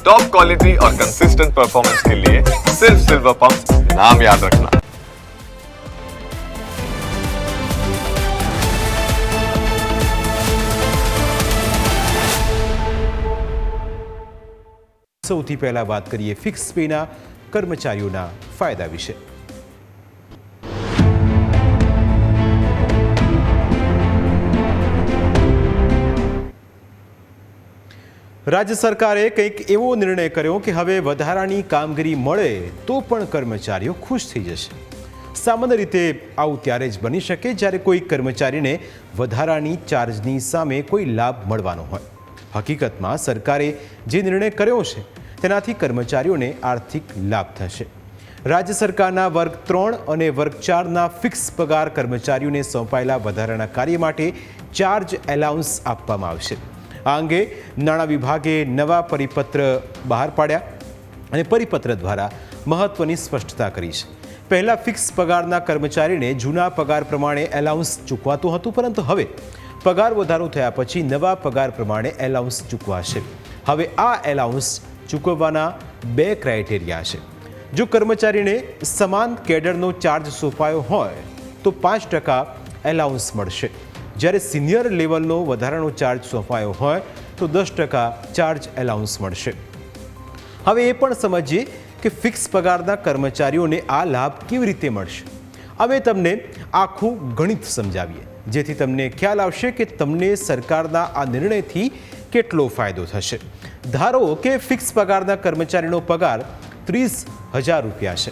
Top quality और consistent performance के लिए सिर्फ सिल्वर पंप नाम याद रखना। સૌથી પહેલા વાત કરીએ ફિક્સ પેના કર્મચારીઓના ફાયદા વિશે। રાજ્ય સરકારે કંઈક એવો નિર્ણય કર્યો કે હવે વધારાની કામગીરી મળે તો પણ કર્મચારીઓ ખુશ થઈ જશે। સામાન્ય રીતે આવું ત્યારે જ બની શકે જ્યારે કોઈ કર્મચારીને વધારાની ચાર્જની સામે કોઈ લાભ મળવાનો હોય। હકીકતમાં સરકારે જે નિર્ણય કર્યો છે તેનાથી કર્મચારીઓને આર્થિક લાભ થશે। રાજ્ય સરકારના વર્ગ 3 અને વર્ગ 4ના ફિક્સ પગાર કર્મચારીઓને સોંપાયેલા વધારાના કાર્ય માટે ચાર્જ એલાઉન્સ આપવામાં આવશે। આ અંગે નાણાં વિભાગે નવા પરિપત્ર બહાર પાડ્યા અને પરિપત્ર દ્વારા મહત્વની સ્પષ્ટતા કરી છે। પહેલા ફિક્સ પગારના કર્મચારીને જૂના પગાર પ્રમાણે એલાઉન્સ ચૂકવાતું હતું, પરંતુ હવે પગાર વધારો થયા પછી નવા પગાર પ્રમાણે એલાઉન્સ ચૂકવાશે। હવે આ એલાઉન્સ ચૂકવવાના 2 ક્રાઇટેરિયા છે। જો કર્મચારીને સમાન કેડરનો ચાર્જ સોંપાયો હોય તો 5% એલાઉન્સ મળશે, જ્યારે સિનિયર લેવલનો વધારાનો ચાર્જ સોંપાયો હોય તો 10% ચાર્જ એલાઉન્સ મળશે। હવે એ પણ સમજીએ કે ફિક્સ પગારના કર્મચારીઓને આ લાભ કેવી રીતે મળશે। અમે તમને આખું ગણિત સમજાવીએ જેથી તમને ખ્યાલ આવશે કે તમને સરકારના આ નિર્ણયથી કેટલો ફાયદો થશે। ધારો કે ફિક્સ પગારના કર્મચારીનો પગાર 30,000 રૂપિયા છે।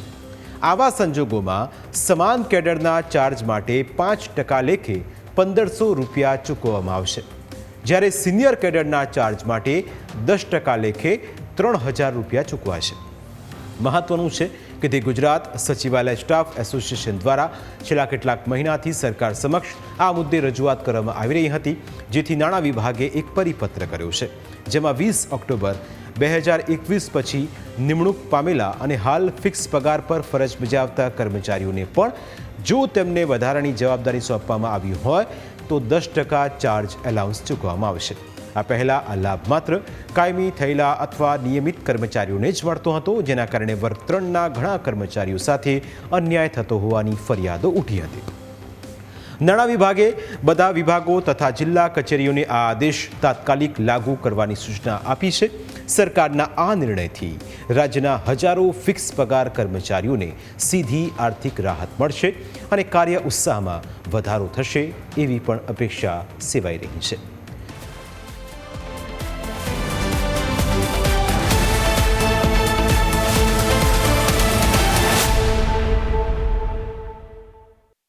આવા સંજોગોમાં સમાન કેડરના ચાર્જ માટે 5% લેખે 1,500 રૂપિયા ચૂકવવામાં આવશે, જ્યારે સિનિયર કેડરના ચાર્જ માટે 10% લેખે 3,000 રૂપિયા ચૂકવાશે। મહત્વનું છે કે તે ગુજરાત સચિવાલય સ્ટાફ એસોસિએશન દ્વારા છેલ્લા કેટલાક મહિનાથી સરકાર સમક્ષ આ મુદ્દે રજૂઆત કરવામાં આવી રહી હતી, જેથી નાણાં વિભાગે એક પરિપત્ર કર્યો છે, જેમાં 20 ઓક્ટોબર 2021 પછી નિમણૂક પામેલા અને હાલ ફિક્સ પગાર પર ફરજ બજાવતા કર્મચારીઓને પણ જો તેમને વધારાની જવાબદારી સોંપવામાં આવી હોય તો 10% ચાર્જ એલાઉન્સ ચૂકવવામાં આવશે। આ પહેલાં આ લાભ માત્ર કાયમી થયેલા અથવા નિયમિત કર્મચારીઓને જ મળતો હતો, જેના કારણે વર્ગ 3ના ઘણા કર્મચારીઓ સાથે અન્યાય થતો હોવાની ફરિયાદો ઉઠી હતી। નાણાં વિભાગે બધા વિભાગો તથા જિલ્લા કચેરીઓને આ આદેશ તાત્કાલિક લાગુ કરવાની સૂચના આપી છે। સરકારના આ નિર્ણયથી રાજ્યના હજારો ફિક્સ પગાર કર્મચારીઓને સીધી આર્થિક રાહત મળશે અને કાર્ય ઉત્સાહમાં વધારો થશે એવી પણ અપેક્ષા સેવાઈ રહી છે।